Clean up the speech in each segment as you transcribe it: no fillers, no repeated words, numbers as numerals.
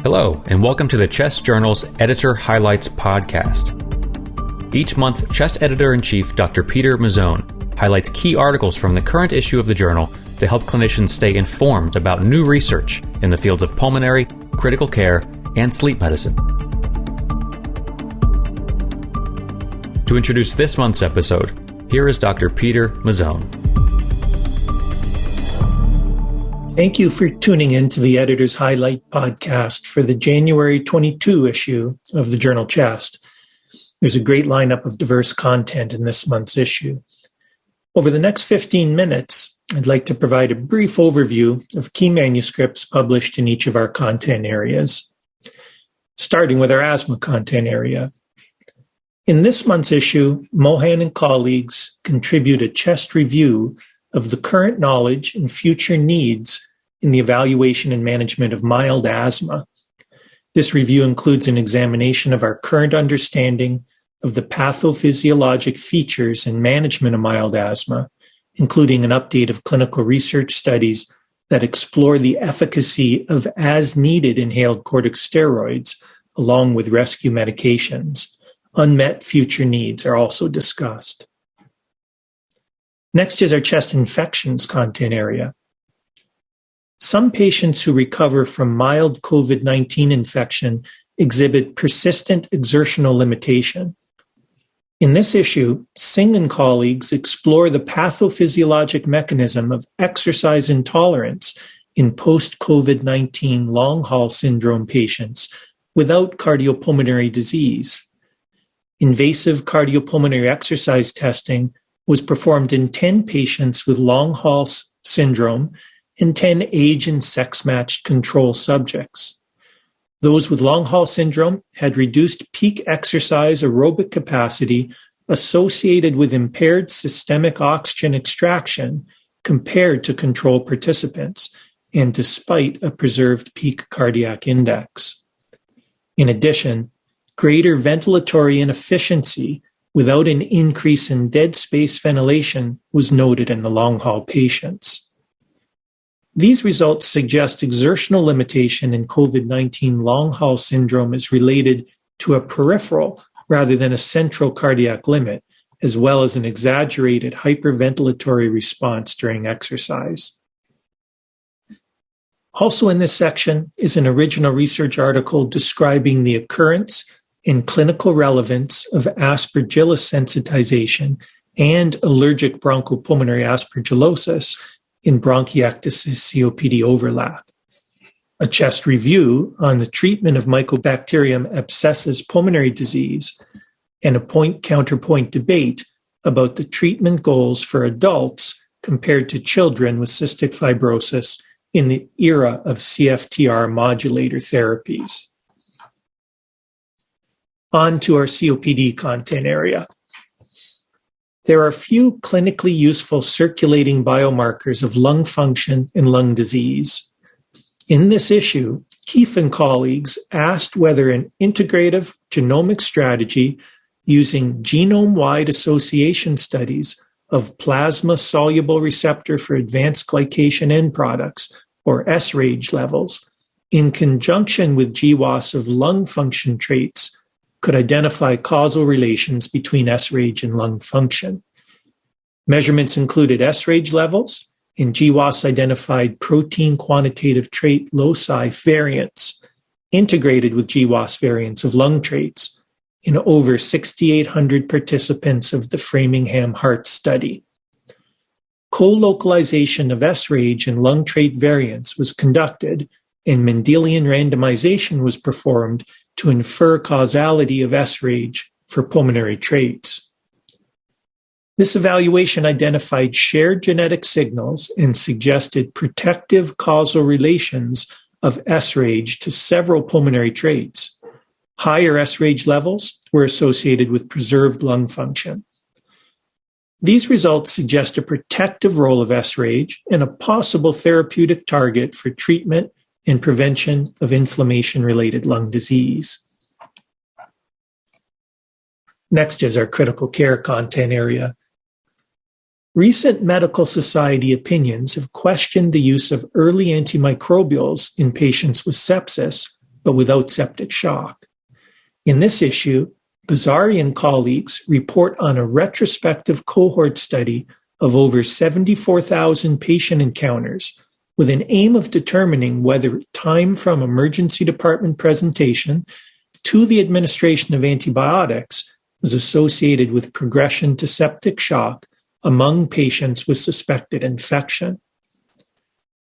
Hello, and welcome to the Chest Journal's Editor Highlights podcast. Each month, Chest Editor-in-Chief Dr. Peter Mazzone highlights key articles from the current issue of the journal to help clinicians stay informed about new research in the fields of pulmonary, critical care, and sleep medicine. To introduce this month's episode, here is Dr. Peter Mazzone. Thank you for tuning in to the Editor's Highlight podcast for the January 22 issue of the journal Chest. There's a great lineup of diverse content in this month's issue. Over the next 15 minutes, I'd like to provide a brief overview of key manuscripts published in each of our content areas, starting with our asthma content area. In this month's issue, Mohan and colleagues contribute a Chest review of the current knowledge and future needs in the evaluation and management of mild asthma. This review includes an examination of our current understanding of the pathophysiologic features and management of mild asthma, including an update of clinical research studies that explore the efficacy of as-needed inhaled corticosteroids along with rescue medications. Unmet future needs are also discussed. Next is our chest infections content area. Some patients who recover from mild COVID-19 infection exhibit persistent exertional limitation. In this issue, Singh and colleagues explore the pathophysiologic mechanism of exercise intolerance in post-COVID-19 long-haul syndrome patients without cardiopulmonary disease. Invasive cardiopulmonary exercise testing was performed in 10 patients with long-haul syndrome and 10 age and sex-matched control subjects. Those with long-haul syndrome had reduced peak exercise aerobic capacity associated with impaired systemic oxygen extraction compared to control participants, and despite a preserved peak cardiac index. In addition, greater ventilatory inefficiency without an increase in dead space ventilation was noted in the long-haul patients. These results suggest exertional limitation in COVID-19 long-haul syndrome is related to a peripheral rather than a central cardiac limit, as well as an exaggerated hyperventilatory response during exercise. Also in this section is an original research article describing the occurrence and clinical relevance of aspergillus sensitization and allergic bronchopulmonary aspergillosis in bronchiectasis COPD overlap, a chest review on the treatment of Mycobacterium abscessus pulmonary disease, and a point-counterpoint debate about the treatment goals for adults compared to children with cystic fibrosis in the era of CFTR modulator therapies. On to our COPD content area. There are few clinically useful circulating biomarkers of lung function and lung disease. In this issue, Keefe and colleagues asked whether an integrative genomic strategy using genome-wide association studies of plasma-soluble receptor for advanced glycation end products, or sRAGE levels, in conjunction with GWAS of lung function traits, could identify causal relations between sRAGE and lung function. Measurements included sRAGE levels and GWAS identified protein quantitative trait loci variants integrated with GWAS variants of lung traits in over 6,800 participants of the Framingham Heart Study. Co-localization of sRAGE and lung trait variants was conducted, and Mendelian randomization was performed to infer causality of sRAGE for pulmonary traits. This evaluation identified shared genetic signals and suggested protective causal relations of sRAGE to several pulmonary traits. Higher sRAGE levels were associated with preserved lung function. These results suggest a protective role of sRAGE and a possible therapeutic target for treatment and prevention of inflammation-related lung disease. Next is our critical care content area. Recent medical society opinions have questioned the use of early antimicrobials in patients with sepsis but without septic shock. In this issue, Bazzari and colleagues report on a retrospective cohort study of over 74,000 patient encounters with an aim of determining whether time from emergency department presentation to the administration of antibiotics was associated with progression to septic shock among patients with suspected infection.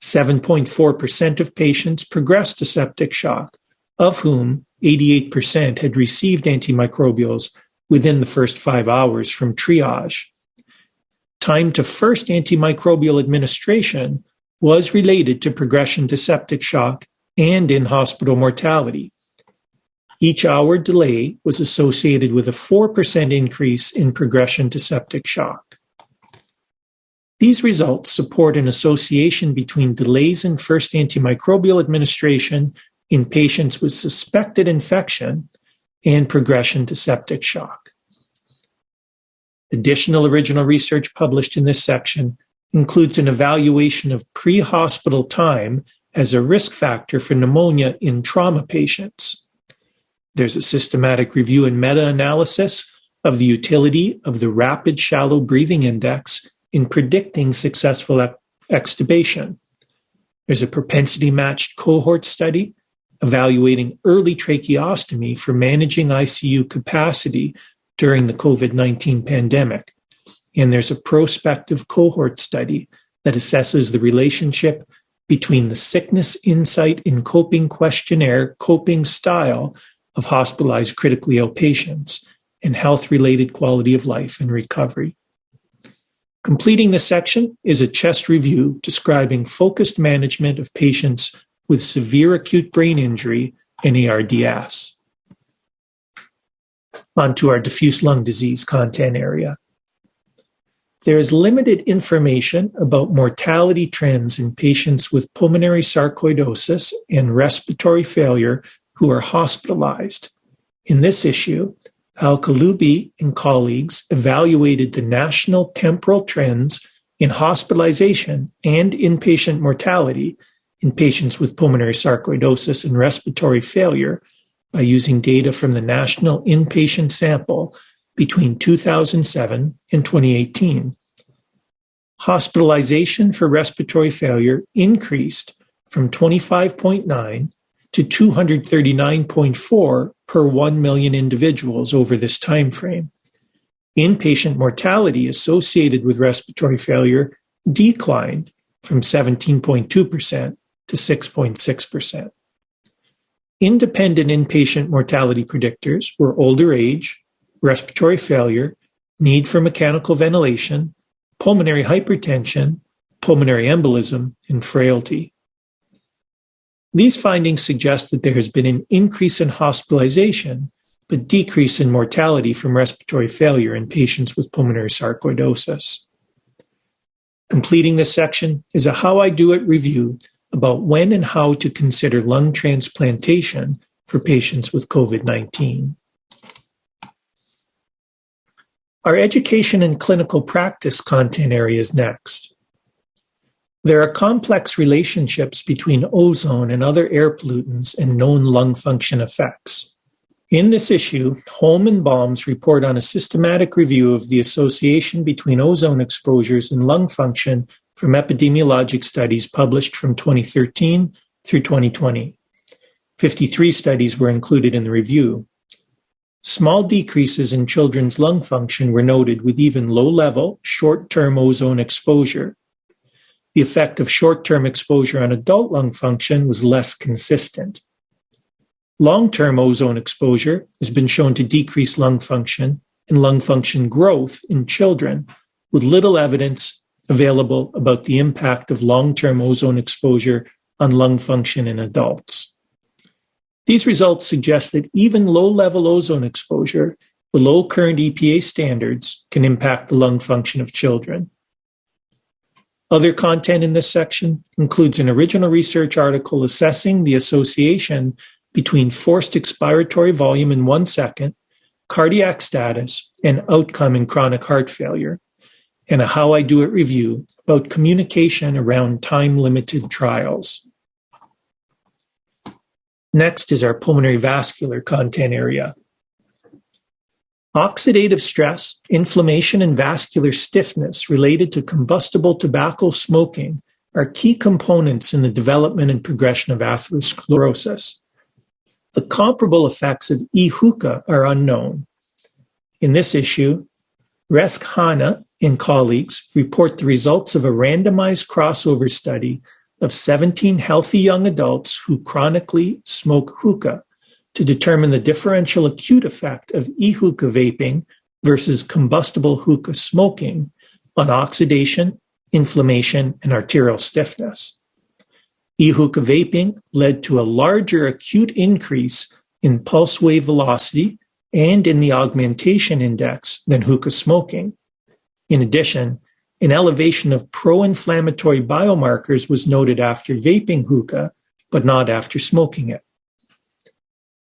7.4% of patients progressed to septic shock, of whom 88% had received antimicrobials within the first 5 hours from triage. Time to first antimicrobial administration was related to progression to septic shock and in-hospital mortality. Each hour delay was associated with a 4% increase in progression to septic shock. These results support an association between delays in first antimicrobial administration in patients with suspected infection and progression to septic shock. Additional original research published in this section includes an evaluation of pre-hospital time as a risk factor for pneumonia in trauma patients. There's a systematic review and meta-analysis of the utility of the Rapid Shallow Breathing Index in predicting successful extubation. There's a propensity-matched cohort study evaluating early tracheostomy for managing ICU capacity during the COVID-19 pandemic. And there's a prospective cohort study that assesses the relationship between the Sickness Insight in Coping Questionnaire coping style of hospitalized critically ill patients and health-related quality of life and recovery. Completing the section is a chest review describing focused management of patients with severe acute brain injury and ARDS. On to our diffuse lung disease content area. There is limited information about mortality trends in patients with pulmonary sarcoidosis and respiratory failure who are hospitalized. In this issue, Al-Kaloubi and colleagues evaluated the national temporal trends in hospitalization and inpatient mortality in patients with pulmonary sarcoidosis and respiratory failure by using data from the national inpatient sample between 2007 and 2018. Hospitalization for respiratory failure increased from 25.9 to 239.4 per 1 million individuals over this time frame. Inpatient mortality associated with respiratory failure declined from 17.2% to 6.6%. Independent inpatient mortality predictors were older age, respiratory failure, need for mechanical ventilation, pulmonary hypertension, pulmonary embolism, and frailty. These findings suggest that there has been an increase in hospitalization, but decrease in mortality from respiratory failure in patients with pulmonary sarcoidosis. Completing this section is a How I Do It review about when and how to consider lung transplantation for patients with COVID-19. Our education and clinical practice content area is next. There are complex relationships between ozone and other air pollutants and known lung function effects. In this issue, Holm and Balmes report on a systematic review of the association between ozone exposures and lung function from epidemiologic studies published from 2013 through 2020. 53 studies were included in the review. Small decreases in children's lung function were noted with even low-level, short-term ozone exposure. The effect of short-term exposure on adult lung function was less consistent. Long-term ozone exposure has been shown to decrease lung function and lung function growth in children, with little evidence available about the impact of long-term ozone exposure on lung function in adults. These results suggest that even low-level ozone exposure below current EPA standards can impact the lung function of children. Other content in this section includes an original research article assessing the association between forced expiratory volume in 1 second, cardiac status, and outcome in chronic heart failure, and a How I Do It review about communication around time-limited trials. Next is our pulmonary vascular content area. Oxidative stress, inflammation, and vascular stiffness related to combustible tobacco smoking are key components in the development and progression of atherosclerosis. The comparable effects of e-hookah are unknown. In this issue, Resk-Hanna and colleagues report the results of a randomized crossover study of 17 healthy young adults who chronically smoke hookah to determine the differential acute effect of e-hookah vaping versus combustible hookah smoking on oxidation, inflammation, and arterial stiffness. E-hookah vaping led to a larger acute increase in pulse wave velocity and in the augmentation index than hookah smoking. In addition, an elevation of pro-inflammatory biomarkers was noted after vaping hookah, but not after smoking it.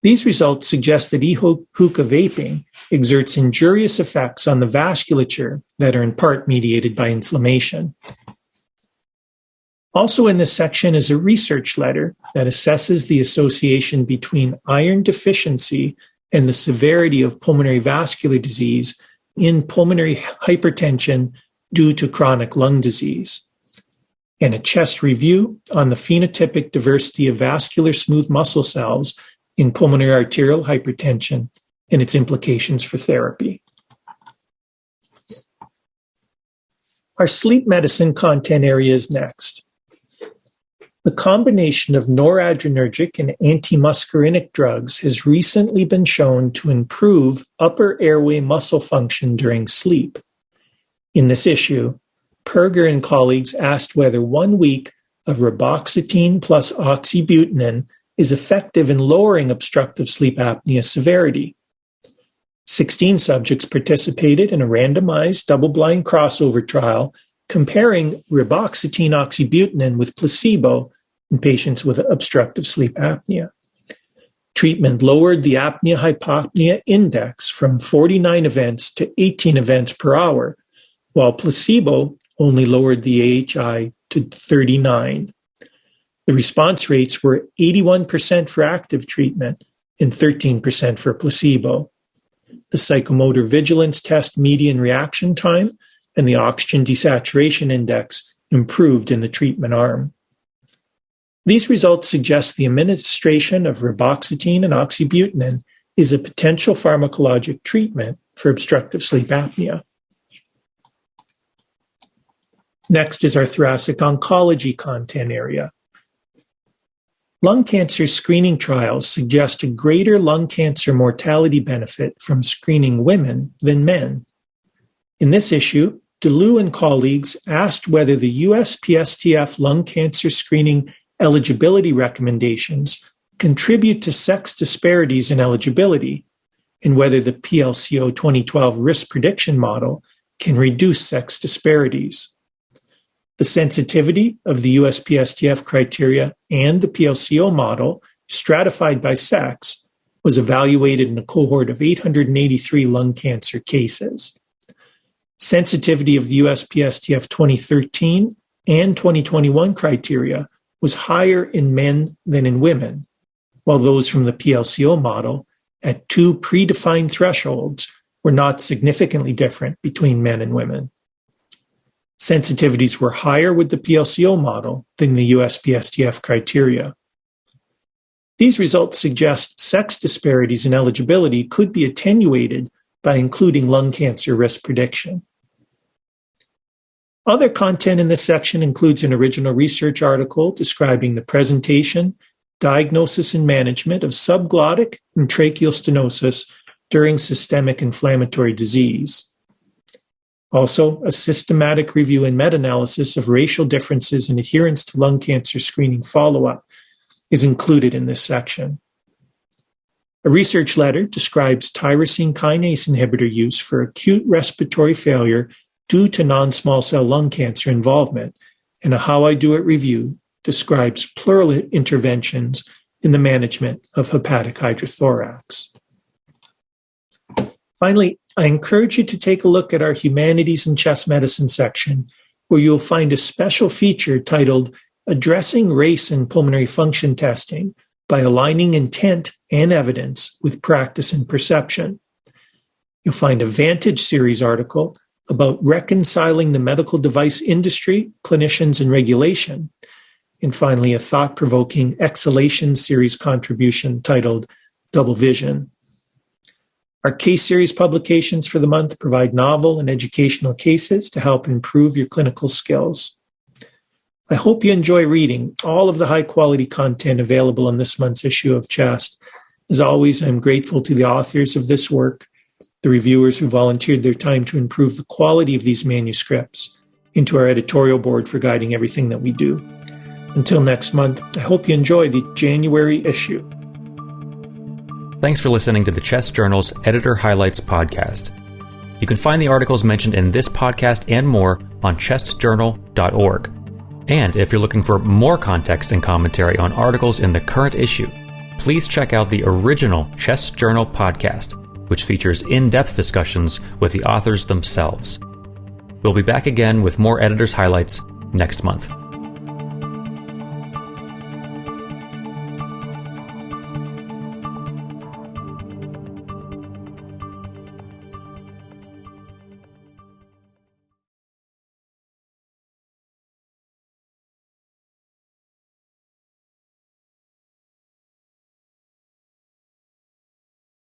These results suggest that e-hookah vaping exerts injurious effects on the vasculature that are in part mediated by inflammation. Also in this section is a research letter that assesses the association between iron deficiency and the severity of pulmonary vascular disease in pulmonary hypertension due to chronic lung disease, and a chest review on the phenotypic diversity of vascular smooth muscle cells in pulmonary arterial hypertension and its implications for therapy. Our sleep medicine content area is next. The combination of noradrenergic and antimuscarinic drugs has recently been shown to improve upper airway muscle function during sleep. In this issue, Perger and colleagues asked whether 1 week of reboxetine plus oxybutynin is effective in lowering obstructive sleep apnea severity. 16 subjects participated in a randomized double-blind crossover trial comparing reboxetine oxybutynin with placebo in patients with obstructive sleep apnea. Treatment lowered the apnea-hypopnea index from 49 events to 18 events per hour, while placebo only lowered the AHI to 39. The response rates were 81% for active treatment and 13% for placebo. The psychomotor vigilance test median reaction time and the oxygen desaturation index improved in the treatment arm. These results suggest the administration of reboxetine and oxybutynin is a potential pharmacologic treatment for obstructive sleep apnea. Next is our thoracic oncology content area. Lung cancer screening trials suggest a greater lung cancer mortality benefit from screening women than men. In this issue, DeLu and colleagues asked whether the USPSTF lung cancer screening eligibility recommendations contribute to sex disparities in eligibility, and whether the PLCO 2012 risk prediction model can reduce sex disparities. The sensitivity of the USPSTF criteria and the PLCO model, stratified by sex, was evaluated in a cohort of 883 lung cancer cases. Sensitivity of the USPSTF 2013 and 2021 criteria was higher in men than in women, while those from the PLCO model at 2 predefined thresholds were not significantly different between men and women. Sensitivities were higher with the PLCO model than the USPSTF criteria. These results suggest sex disparities in eligibility could be attenuated by including lung cancer risk prediction. Other content in this section includes an original research article describing the presentation, diagnosis, and management of subglottic and tracheal stenosis during systemic inflammatory disease. Also, a systematic review and meta-analysis of racial differences in adherence to lung cancer screening follow-up is included in this section. A research letter describes tyrosine kinase inhibitor use for acute respiratory failure due to non-small cell lung cancer involvement, and a How I Do It review describes pleural interventions in the management of hepatic hydrothorax. Finally, I encourage you to take a look at our Humanities and Chest Medicine section, where you'll find a special feature titled Addressing Race in Pulmonary Function Testing by aligning intent and evidence with practice and perception. You'll find a Vantage series article about reconciling the medical device industry, clinicians, and regulation. And finally, a thought-provoking Exhalation series contribution titled Double Vision. Our case series publications for the month provide novel and educational cases to help improve your clinical skills. I hope you enjoy reading all of the high-quality content available in this month's issue of Chest. As always, I'm grateful to the authors of this work, the reviewers who volunteered their time to improve the quality of these manuscripts, and to our editorial board for guiding everything that we do. Until next month, I hope you enjoy the January issue. Thanks for listening to the Chest Journal's Editor Highlights podcast. You can find the articles mentioned in this podcast and more on chestjournal.org. And if you're looking for more context and commentary on articles in the current issue, please check out the original Chest Journal podcast, which features in-depth discussions with the authors themselves. We'll be back again with more Editor's Highlights next month.